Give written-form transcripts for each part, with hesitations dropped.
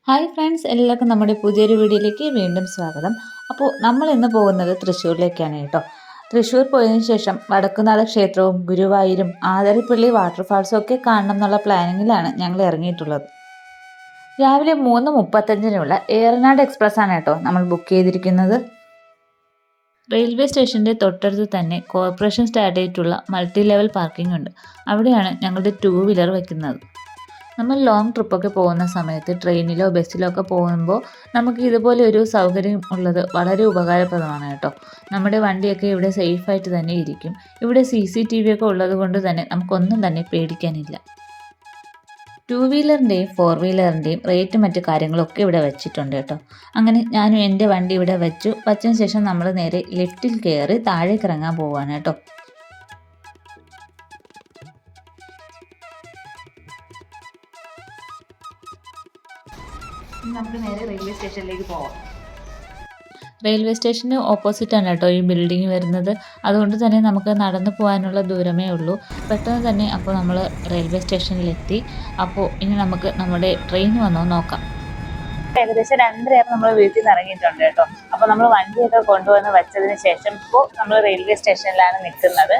Hi friends, എല്ലാവർക്കും നമ്മുടെ പുതിയൊരു വീഡിയോയിലേക്ക് വീണ്ടും സ്വാഗതം. അപ്പോൾ നമ്മൾ ഇന്ന് പോകുന്നത് തൃശ്ശൂരിലേക്കാണ് കേട്ടോ. തൃശ്ശൂർ പോയതിനു ശേഷം വടക്കുന്നാഥ ക്ഷേത്രവും ഗുരുവായൂരും ആതിരപ്പള്ളി വാട്ടർഫാൾസും ഒക്കെ കാണണം എന്നുള്ള പ്ലാനിങ്ങിലാണ് ഞങ്ങൾ ഇറങ്ങിയിട്ടുള്ളത്. രാവിലെ 3:35 ഏറനാട് എക്സ്പ്രസ് ആണ് കേട്ടോ നമ്മൾ ബുക്ക് ചെയ്തിരിക്കുന്നത്. റെയിൽവേ സ്റ്റേഷൻ്റെ തൊട്ടടുത്ത് തന്നെ കോർപ്പറേഷൻ സ്റ്റാർട്ട് ചെയ്തിട്ടുള്ള മൾട്ടി ലെവൽ പാർക്കിംഗ് ഉണ്ട്. അവിടെയാണ് ഞങ്ങളുടെ 2 വീലർ വയ്ക്കുന്നത്. നമ്മൾ ലോങ് ട്രിപ്പൊക്കെ പോകുന്ന സമയത്ത് ട്രെയിനിലോ ബസ്സിലോ ഒക്കെ പോകുമ്പോൾ നമുക്ക് ഇതുപോലെ ഒരു സൗകര്യം ഉള്ളത് വളരെ ഉപകാരപ്രദമാണ് കേട്ടോ. നമ്മുടെ വണ്ടിയൊക്കെ ഇവിടെ സേഫായിട്ട് തന്നെ ഇരിക്കും. ഇവിടെ CCTV ഒക്കെ ഉള്ളത് കൊണ്ട് തന്നെ നമുക്കൊന്നും തന്നെ പേടിക്കാനില്ല. 2 വീലറിൻ്റെയും 4 വീലറിൻ്റെയും റേറ്റ് മറ്റു കാര്യങ്ങളൊക്കെ ഇവിടെ വെച്ചിട്ടുണ്ട് കേട്ടോ. അങ്ങനെ ഞാനും എൻ്റെ വണ്ടി ഇവിടെ വച്ചതിന് ശേഷം നമ്മൾ നേരെ ലിഫ്റ്റിൽ കയറി താഴേക്ക് ഇറങ്ങാൻ പോവുകയാണ് കേട്ടോ. നമുക്ക് നേരെ റെയിൽവേ സ്റ്റേഷനിലേക്ക് പോവാം. റെയിൽവേ സ്റ്റേഷന് ഓപ്പോസിറ്റാണ് കേട്ടോ ഈ ബിൽഡിംഗ് വരുന്നത്. അതുകൊണ്ട് തന്നെ നമുക്ക് നടന്നു പോകാനുള്ള ദൂരമേ ഉള്ളൂ. പെട്ടെന്ന് തന്നെ അപ്പോൾ നമ്മൾ റെയിൽവേ സ്റ്റേഷനിലെത്തി. അപ്പോൾ ഇനി നമുക്ക് നമ്മുടെ ട്രെയിൻ വന്നോ നോക്കാം. ഏകദേശം 2:30 നമ്മൾ വീട്ടിൽ നിന്ന് ഇറങ്ങിയിട്ടുണ്ട് കേട്ടോ. അപ്പോൾ നമ്മൾ വണ്ടിയൊക്കെ കൊണ്ടുവന്ന് വെച്ചതിന് ശേഷം ഇപ്പോൾ നമ്മൾ റെയിൽവേ സ്റ്റേഷനിലാണ് നിൽക്കുന്നത്.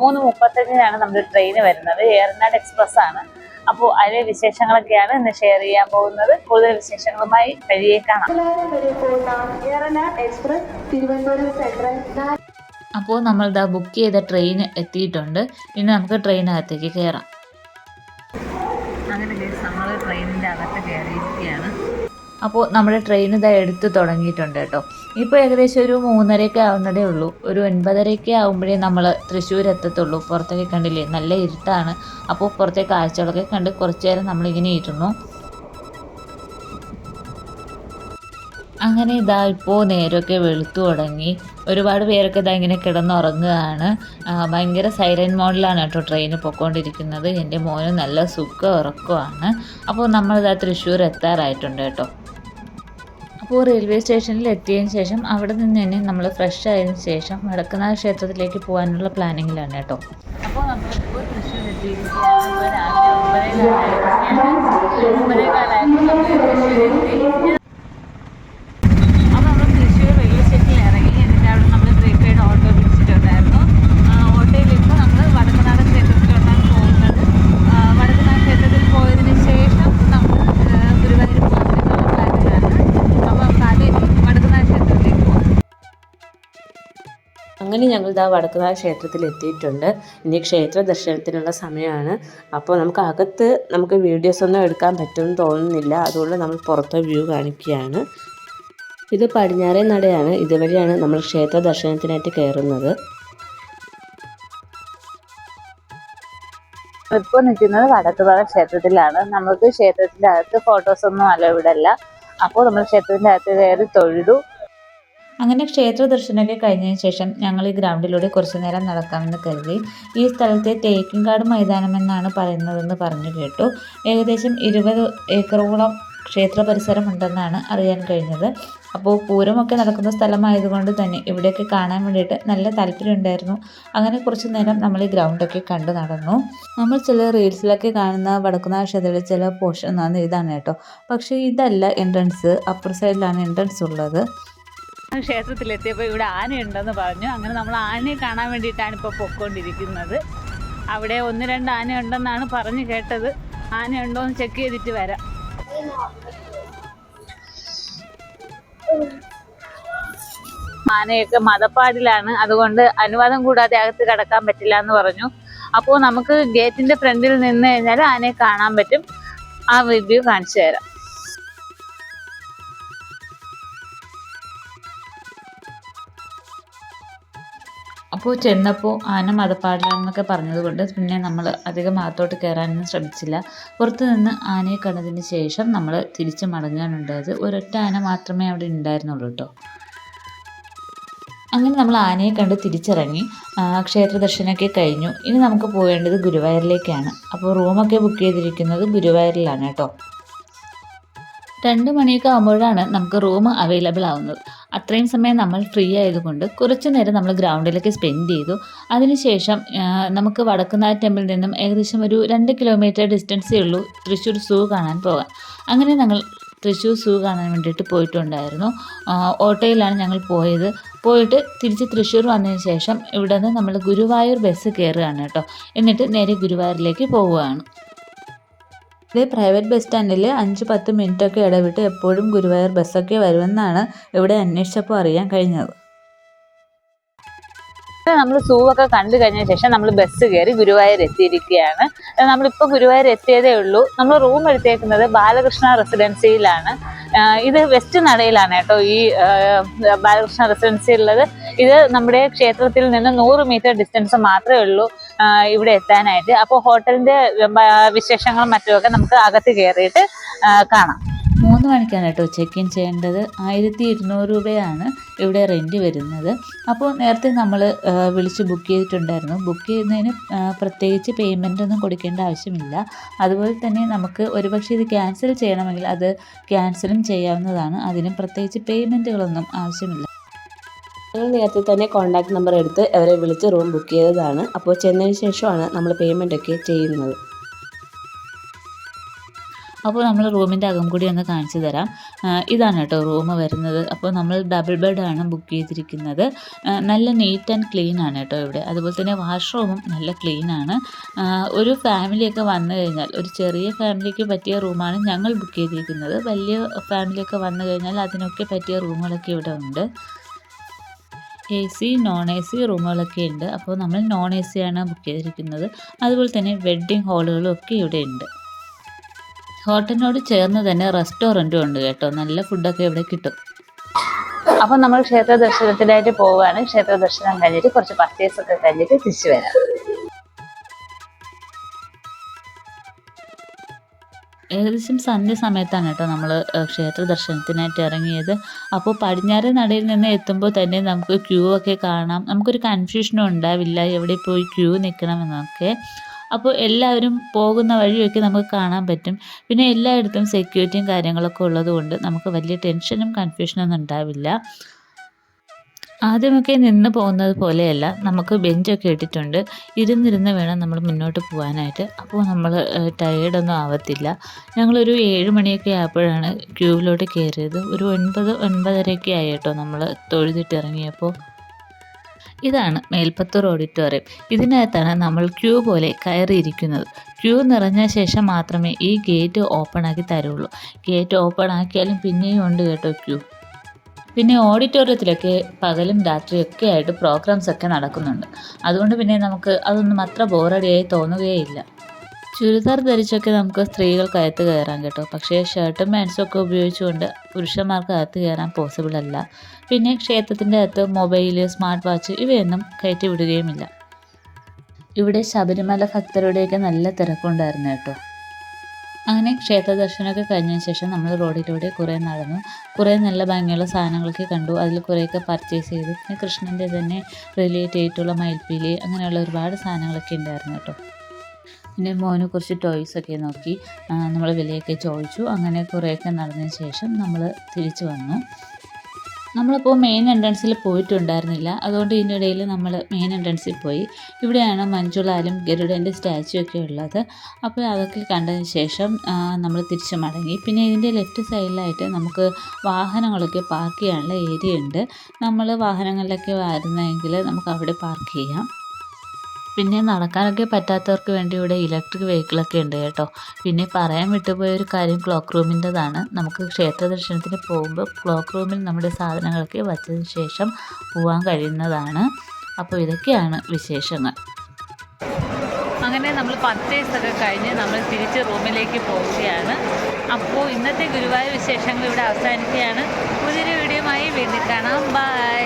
3:35 നമ്മുടെ ട്രെയിൻ വരുന്നത്. ഏറനാട് എക്സ്പ്രസ് ആണ്. അപ്പോൾ അതിലെ വിശേഷങ്ങളൊക്കെയാണ് ഇന്ന് ഷെയർ ചെയ്യാൻ പോകുന്നത്. കൂടുതൽ വിശേഷങ്ങളുമായി വഴിയെ കാണാം. അപ്പോൾ നമ്മൾ ബുക്ക് ചെയ്ത ട്രെയിൻ എത്തിയിട്ടുണ്ട്. ഇനി നമുക്ക് ട്രെയിനകത്തേക്ക് കയറാം. അങ്ങനെ നമ്മൾ ട്രെയിനിൻ്റെ അകത്ത് കയറിയിരിക്കുകയാണ്. അപ്പോൾ നമ്മുടെ ട്രെയിൻ എടുത്ത് തുടങ്ങിയിട്ടുണ്ട് കേട്ടോ. ഇപ്പോൾ ഏകദേശം ഒരു 3:30 ആവുന്നതേ ഉള്ളൂ. ഒരു 9:30 ആകുമ്പോഴേ നമ്മൾ തൃശ്ശൂർ എത്തത്തുള്ളൂ. പുറത്തൊക്കെ കണ്ടില്ലേ, നല്ല ഇരുട്ടാണ്. അപ്പോൾ പുറത്തെ കാഴ്ചകളൊക്കെ കണ്ട് കുറച്ച് നേരം നമ്മളിങ്ങനെ ഇരുന്നു. അങ്ങനെ ഇപ്പോൾ നേരമൊക്കെ വെളുത്തു തുടങ്ങി. ഒരുപാട് പേരൊക്കെ ഇങ്ങനെ കിടന്നുറങ്ങുകയാണ്. ഭയങ്കര സൈലൻറ്റ് മോഡിലാണ് കേട്ടോ ട്രെയിൻ പൊയ്ക്കൊണ്ടിരിക്കുന്നത്. എൻ്റെ മോന് നല്ല സുഖം ഉറക്കമാണ്. അപ്പോൾ നമ്മളിതാ തൃശ്ശൂർ എത്താറായിട്ടുണ്ട് കേട്ടോ. അപ്പോൾ റെയിൽവേ സ്റ്റേഷനിൽ എത്തിയതിന് ശേഷം അവിടെ നിന്ന് തന്നെ നമ്മൾ ഫ്രഷ് ആയതിനു ശേഷം വടക്കുന്നാഥ ക്ഷേത്രത്തിലേക്ക് പോകാനുള്ള പ്ലാനിങ്ങിലാണ് കേട്ടോ. അപ്പോൾ നമ്മളിപ്പോൾ തൃശ്ശൂർ എത്തിയിരിക്കുകയാണ്. ഇപ്പോൾ രാവിലെ 9:15 നമ്മൾ തൃശ്ശൂർ എത്തി. അപ്പോൾ നമ്മൾ തൃശ്ശൂർ റെയിൽവേ സ്റ്റേഷനിൽ ഇറങ്ങി. എന്നിട്ട് അവിടെ നമ്മൾ പ്രീപെയ്ഡ് ഓട്ടോ പിടിച്ചിട്ടുണ്ടായിരുന്നു. ഓട്ടോയിൽ ഇപ്പോൾ നമ്മൾ വടക്കുന്നാഥ ക്ഷേത്രത്തിലോട്ടാണ് പോകുന്നത്. വടക്കുന്നാഥ ക്ഷേത്രത്തിൽ പോയതിന് ശേഷം നമ്മൾ ഗുരുവായൂർ പോകാനുള്ള പ്ലാനിലാണ്. അങ്ങനെ ഞങ്ങൾ വടക്കുന്നാഥ ക്ഷേത്രത്തിൽ എത്തിയിട്ടുണ്ട്. ഇനി ക്ഷേത്ര ദർശനത്തിനുള്ള സമയമാണ്. അപ്പോൾ നമുക്ക് വീഡിയോസൊന്നും എടുക്കാൻ പറ്റുമെന്ന് തോന്നുന്നില്ല. അതുകൊണ്ട് നമ്മൾ പുറത്തെ വ്യൂ കാണിക്കുകയാണ്. ഇത് പടിഞ്ഞാറേ നടയാണ്. ഇതുവഴിയാണ് നമ്മൾ ക്ഷേത്ര ദർശനത്തിനായിട്ട് കയറുന്നത്. ഇപ്പോൾ നിൽക്കുന്നത് വടക്കുന്നാഥ ക്ഷേത്രത്തിലാണ്. നമുക്ക് ക്ഷേത്രത്തിൻ്റെ അകത്ത് ഫോട്ടോസൊന്നും അലൗഡല്ല. അപ്പോൾ നമ്മൾ ക്ഷേത്രത്തിൻ്റെ അകത്ത് കയറി തൊഴുതു. അങ്ങനെ ക്ഷേത്ര ദർശനമൊക്കെ കഴിഞ്ഞതിന് ശേഷം ഞങ്ങൾ ഈ ഗ്രൗണ്ടിലൂടെ കുറച്ചു നേരം നടക്കാമെന്ന് കരുതി. ഈ സ്ഥലത്തെ തേക്കിൻകാട് മൈതാനം എന്നാണ് പറയുന്നതെന്ന് പറഞ്ഞു കേട്ടു. ഏകദേശം 20 ഏക്കറോളം ക്ഷേത്ര പരിസരം ഉണ്ടെന്നാണ് അറിയാൻ കഴിഞ്ഞത്. അപ്പോൾ പൂരമൊക്കെ നടക്കുന്ന സ്ഥലമായതുകൊണ്ട് തന്നെ ഇവിടെയൊക്കെ കാണാൻ വേണ്ടിയിട്ട് നല്ല താല്പര്യമുണ്ടായിരുന്നു. അങ്ങനെ കുറച്ച് നേരം നമ്മൾ ഈ ഗ്രൗണ്ടൊക്കെ കണ്ടു നടന്നു. നമ്മൾ ചില റീൽസിലൊക്കെ കാണുന്ന വടക്കുന്നാഥ ക്ഷേത്രത്തിലെ ചില പോർഷൻ ഇതാണ് കേട്ടോ. പക്ഷേ ഇതല്ല എൻട്രൻസ്. അപ്പർ സൈഡിലാണ് എൻട്രൻസ് ഉള്ളത്. ക്ഷേത്രത്തിലെത്തിയപ്പോൾ ഇവിടെ ആനയുണ്ടെന്ന് പറഞ്ഞു. അങ്ങനെ നമ്മൾ ആനയെ കാണാൻ വേണ്ടിയിട്ടാണ് ഇപ്പോൾ പൊയ്ക്കൊണ്ടിരിക്കുന്നത്. അവിടെ 1-2 ആനയുണ്ടെന്നാണ് പറഞ്ഞു കേട്ടത്. ആനയുണ്ടോ എന്ന് ചെക്ക് ചെയ്തിട്ട് വരാം. ആനയൊക്കെ മതപ്പാടിലാണ്. അതുകൊണ്ട് അനുവാദം കൂടാതെ അകത്ത് കടക്കാൻ പറ്റില്ല എന്ന് പറഞ്ഞു. അപ്പോൾ നമുക്ക് ഗേറ്റിന്റെ ഫ്രണ്ടിൽ നിന്ന് കഴിഞ്ഞാൽ ആനയെ കാണാൻ പറ്റും. ആ വ്യൂ കാണിച്ചു തരാം. അപ്പോൾ ചെന്നപ്പോൾ ആന മതപ്പാടിലാണെന്നൊക്കെ പറഞ്ഞതുകൊണ്ട് പിന്നെ നമ്മൾ അധികം അകത്തോട്ട് കയറാനൊന്നും ശ്രമിച്ചില്ല. പുറത്ത് നിന്ന് ആനയെ കണ്ടതിന് ശേഷം നമ്മൾ തിരിച്ച് മടങ്ങാനുണ്ടായത്. ഒരൊറ്റ ആന മാത്രമേ അവിടെ ഉണ്ടായിരുന്നുള്ളൂ കേട്ടോ. അങ്ങനെ നമ്മൾ ആനയെ കണ്ട് തിരിച്ചിറങ്ങി. ക്ഷേത്ര ദർശനമൊക്കെ കഴിഞ്ഞു. ഇനി നമുക്ക് പോകേണ്ടത് ഗുരുവായൂരിലേക്കാണ്. അപ്പോൾ റൂമൊക്കെ ബുക്ക് ചെയ്തിരിക്കുന്നത് ഗുരുവായൂരിലാണ് കേട്ടോ. 2 മണിയൊക്കെ ആകുമ്പോഴാണ് നമുക്ക് റൂം അവൈലബിൾ ആവുന്നത്. അത്രയും സമയം നമ്മൾ ഫ്രീ ആയതുകൊണ്ട് കുറച്ച് നേരം നമ്മൾ ഗ്രൗണ്ടിലേക്ക് സ്പെൻഡ് ചെയ്തു. അതിനുശേഷം നമുക്ക് വടക്കുന്നാഥ ടെമ്പിളിൽ നിന്നും ഏകദേശം ഒരു 2 കിലോമീറ്റർ ഡിസ്റ്റൻസേ ഉള്ളൂ തൃശ്ശൂർ സൂ കാണാൻ പോകാൻ. അങ്ങനെ തൃശ്ശൂർ സൂ കാണാൻ വേണ്ടിയിട്ട് പോയിട്ടുണ്ടായിരുന്നു. ഓട്ടോയിലാണ് ഞങ്ങൾ പോയിട്ട് തിരിച്ച് തൃശ്ശൂർ വന്നതിന് ശേഷം ഇവിടെ നിന്ന് നമ്മൾ ഗുരുവായൂർ ബസ് കയറുകയാണ് കേട്ടോ. എന്നിട്ട് നേരെ ഗുരുവായൂരിലേക്ക് പോവുകയാണ്. ഇത് പ്രൈവറ്റ് ബസ് സ്റ്റാൻഡിൽ 5-10 മിനിറ്റൊക്കെ ഇടവിട്ട് എപ്പോഴും ഗുരുവായൂർ ബസ്സൊക്കെ വരുമെന്നാണ് ഇവിടെ അന്വേഷിച്ചപ്പോൾ അറിയാൻ കഴിഞ്ഞത്. നമ്മൾ സൂ ഒക്കെ കണ്ടു കഴിഞ്ഞ ശേഷം നമ്മൾ ബസ് കയറി ഗുരുവായൂർ എത്തിയിരിക്കുകയാണ്. നമ്മളിപ്പോൾ ഗുരുവായൂർ എത്തിയതേ ഉള്ളൂ. നമ്മൾ റൂം എടുത്തേക്കുന്നത് ബാലകൃഷ്ണ റെസിഡൻസിയിലാണ്. ഇത് വെസ്റ്റ് നടയിലാണ് കേട്ടോ ഈ ബാലകൃഷ്ണ റെസിഡൻസി ഉള്ളത്. ഇത് നമ്മുടെ ക്ഷേത്രത്തിൽ നിന്ന് 100 മീറ്റർ ഡിസ്റ്റൻസ് മാത്രമേ ഉള്ളൂ ഇവിടെ എത്താനായിട്ട്. അപ്പോൾ ഹോട്ടലിൻ്റെ വിശേഷങ്ങളും മറ്റുമൊക്കെ നമുക്ക് അകത്ത് കയറിയിട്ട് കാണാം. 3 മണിക്കാണ് കേട്ടോ ചെക്ക് ഇൻ ചെയ്യേണ്ടത്. 1200 രൂപയാണ് ഇവിടെ റെൻറ്റ് വരുന്നത്. അപ്പോൾ നേരത്തെ നമ്മൾ വിളിച്ച് ബുക്ക് ചെയ്തിട്ടുണ്ടായിരുന്നു. ബുക്ക് ചെയ്യുന്നതിന് പ്രത്യേകിച്ച് പേയ്മെൻ്റ് ഒന്നും കൊടുക്കേണ്ട ആവശ്യമില്ല. അതുപോലെ തന്നെ നമുക്ക് ഒരുപക്ഷെ ഇത് ക്യാൻസൽ ചെയ്യണമെങ്കിൽ അത് ക്യാൻസലും ചെയ്യാവുന്നതാണ്. അതിനും പ്രത്യേകിച്ച് പേയ്മെൻറ്റുകളൊന്നും ആവശ്യമില്ല. ഞങ്ങൾ നേരത്തെ തന്നെ കോൺടാക്ട് നമ്പർ എടുത്ത് അവരെ വിളിച്ച് റൂം ബുക്ക് ചെയ്തതാണ്. അപ്പോൾ ചെന്നതിന് ശേഷമാണ് നമ്മൾ പേയ്മെൻ്റ് ഒക്കെ ചെയ്യുന്നത്. അപ്പോൾ നമ്മൾ റൂമിൻ്റെ അകം കൂടി ഒന്ന് കാണിച്ചു തരാം. ഇതാണ് കേട്ടോ റൂം വരുന്നത്. അപ്പോൾ നമ്മൾ ഡബിൾ ബെഡാണ് ബുക്ക് ചെയ്തിരിക്കുന്നത്. നല്ല നീറ്റ് ആൻഡ് ക്ലീൻ ആണ് കേട്ടോ ഇവിടെ. അതുപോലെ തന്നെ വാഷ്റൂമും നല്ല ക്ലീനാണ്. ഒരു ഫാമിലിയൊക്കെ വന്നു കഴിഞ്ഞാൽ, ഒരു ചെറിയ ഫാമിലിക്ക് പറ്റിയ റൂമാണ് ഞങ്ങൾ ബുക്ക് ചെയ്തിരിക്കുന്നത്. വലിയ ഫാമിലിയൊക്കെ വന്നു കഴിഞ്ഞാൽ അതിനൊക്കെ പറ്റിയ റൂമുകളൊക്കെ ഇവിടെ ഉണ്ട്. AC നോൺ AC റൂമുകളൊക്കെ ഉണ്ട്. അപ്പോൾ നമ്മൾ നോൺ AC ആണ് ബുക്ക് ചെയ്തിരിക്കുന്നത്. അതുപോലെ തന്നെ വെഡ്ഡിങ് ഹാളുകളും ഒക്കെ ഇവിടെ ഉണ്ട്. ഹോട്ടലിനോട് ചേർന്ന് തന്നെ റെസ്റ്റോറൻറ്റും ഉണ്ട് കേട്ടോ. നല്ല ഫുഡൊക്കെ ഇവിടെ കിട്ടും. അപ്പോൾ നമ്മൾ ക്ഷേത്ര ദർശനത്തിനായിട്ട് പോവുകയാണ്. ക്ഷേത്ര ദർശനം കഴിഞ്ഞിട്ട് കുറച്ച് പർച്ചേസ് ഒക്കെ കഴിഞ്ഞിട്ട് തിരിച്ചു വരാം. ഏകദേശം സന്ധ്യ സമയത്താണ് കേട്ടോ നമ്മൾ ക്ഷേത്ര ദർശനത്തിനായിട്ട് ഇറങ്ങിയത്. അപ്പോൾ പടിഞ്ഞാറ് നടയിൽ നിന്ന് എത്തുമ്പോൾ തന്നെ നമുക്ക് ക്യൂ ഒക്കെ കാണാം. നമുക്കൊരു കൺഫ്യൂഷനും ഉണ്ടാവില്ല എവിടെ പോയി ക്യൂ നിൽക്കണമെന്നൊക്കെ. അപ്പോൾ എല്ലാവരും പോകുന്ന വഴിയൊക്കെ നമുക്ക് കാണാൻ പറ്റും. പിന്നെ എല്ലായിടത്തും സെക്യൂരിറ്റിയും കാര്യങ്ങളൊക്കെ ഉള്ളതുകൊണ്ട് നമുക്ക് വലിയ ടെൻഷനും കൺഫ്യൂഷനൊന്നും ഉണ്ടാവില്ല. ആദ്യമൊക്കെ നിന്ന് പോകുന്നത് പോലെയല്ല, നമുക്ക് ബെഞ്ചൊക്കെ ഇട്ടിട്ടുണ്ട്. ഇരുന്നിരുന്ന് വേണം നമ്മൾ മുന്നോട്ട് പോകാനായിട്ട്. അപ്പോൾ നമ്മൾ ടയേർഡൊന്നും ആവത്തില്ല. ഞങ്ങളൊരു 7 മണിയൊക്കെ ആയപ്പോഴാണ് ക്യൂവിലോട്ട് കയറിയത്. ഒരു 9-9:30 ആയി കേട്ടോ നമ്മൾ തൊഴുതിട്ട് ഇറങ്ങിയപ്പോൾ. ഇതാണ് മേൽപ്പത്തൂർ ഓഡിറ്റോറിയം. ഇതിനകത്താണ് നമ്മൾ ക്യൂ പോലെ കയറിയിരിക്കുന്നത്. ക്യൂ നിറഞ്ഞ ശേഷം മാത്രമേ ഈ ഗേറ്റ് ഓപ്പൺ ആക്കി തരുള്ളൂ. ഗേറ്റ് ഓപ്പൺ ആക്കിയാലും പിന്നെയും ഉണ്ട് കേട്ടോ ക്യൂ. പിന്നെ ഓഡിറ്റോറിയത്തിലൊക്കെ പകലും രാത്രിയൊക്കെ ആയിട്ട് പ്രോഗ്രാംസ് ഒക്കെ നടക്കുന്നുണ്ട്. അതുകൊണ്ട് പിന്നെ നമുക്ക് അതൊന്നും അത്ര ബോറടിയായി തോന്നുകയില്ല. ചുരിദാർ ധരിച്ചൊക്കെ നമുക്ക് സ്ത്രീകൾക്ക് അകത്ത് കയറാം കേട്ടോ. പക്ഷേ ഷർട്ടും പാൻസും ഒക്കെ ഉപയോഗിച്ചുകൊണ്ട് പുരുഷന്മാർക്ക് അകത്ത് കയറാൻ പോസിബിൾ അല്ല. പിന്നെ ക്ഷേത്രത്തിൻ്റെ അകത്ത് മൊബൈൽ, സ്മാർട്ട് വാച്ച് ഇവയൊന്നും കയറ്റി വിടുകയുമില്ല. ഇവിടെ ശബരിമല ഭക്തരുടെയൊക്കെ നല്ല തിരക്കുണ്ടായിരുന്നു കേട്ടോ. അങ്ങനെ ക്ഷേത്ര ദർശനമൊക്കെ കഴിഞ്ഞതിന് ശേഷം നമ്മൾ റോഡിലൂടെ കുറേ നടന്നു. കുറേ നല്ല ഭംഗിയുള്ള സാധനങ്ങളൊക്കെ കണ്ടു. അതിൽ കുറേയൊക്കെ പർച്ചേസ് ചെയ്തു. പിന്നെ കൃഷ്ണൻ്റെ തന്നെ റിലേറ്റ് ചെയ്തിട്ടുള്ള മയിൽപ്പീലി അങ്ങനെയുള്ള ഒരുപാട് സാധനങ്ങളൊക്കെ ഉണ്ടായിരുന്നു കേട്ടോ. പിന്നെ മോന് കുറച്ച് ടോയ്സൊക്കെ നോക്കി നമ്മൾ വിലയൊക്കെ ചോദിച്ചു. അങ്ങനെ കുറേയൊക്കെ നടന്നതിന് ശേഷം നമ്മൾ തിരിച്ചു വന്നു. നമ്മളിപ്പോൾ മെയിൻ എൻട്രൻസിൽ പോയിട്ടുണ്ടായിരുന്നില്ല. അതുകൊണ്ട് ഇതിനിടയിൽ നമ്മൾ മെയിൻ എൻട്രൻസിൽ പോയി. ഇവിടെയാണ് മഞ്ജുളാലും ഗരുഡൻ്റെ സ്റ്റാച്ചു ഒക്കെ ഉള്ളത്. അപ്പോൾ അതൊക്കെ കണ്ടതിന് ശേഷം നമ്മൾ തിരിച്ച് മടങ്ങി. പിന്നെ ഇതിൻ്റെ ലെഫ്റ്റ് സൈഡിലായിട്ട് നമുക്ക് വാഹനങ്ങളൊക്കെ പാർക്ക് ചെയ്യാനുള്ള ഏരിയ ഉണ്ട്. നമ്മൾ വാഹനങ്ങളിലൊക്കെ വരുന്നതെങ്കിൽ നമുക്ക് അവിടെ പാർക്ക് ചെയ്യാം. പിന്നെ നടക്കാനൊക്കെ പറ്റാത്തവർക്ക് വേണ്ടി ഇവിടെ ഇലക്ട്രിക് വെഹിക്കിളൊക്കെ ഉണ്ട് കേട്ടോ. പിന്നെ പറയാൻ വിട്ടുപോയൊരു കാര്യം ക്ലോക്ക് റൂമിൻ്റെതാണ്. നമുക്ക് ക്ഷേത്ര ദർശനത്തിന് പോകുമ്പോൾ ക്ലോക്ക് റൂമിൽ നമ്മുടെ സാധനങ്ങളൊക്കെ വച്ചതിന് ശേഷം പോകാൻ കഴിയുന്നതാണ്. അപ്പോൾ ഇതൊക്കെയാണ് വിശേഷങ്ങൾ. അങ്ങനെ നമ്മൾ പർച്ചേസൊക്കെ കഴിഞ്ഞ് നമ്മൾ തിരിച്ച് റൂമിലേക്ക് പോവുകയാണ്. അപ്പോൾ ഇന്നത്തെ ഗുരുവായൂർ വിശേഷങ്ങൾ ഇവിടെ അവസാനിക്കുകയാണ്. പുതിയൊരു വീഡിയോയുമായി വീണ്ടും കാണാം. ബൈ.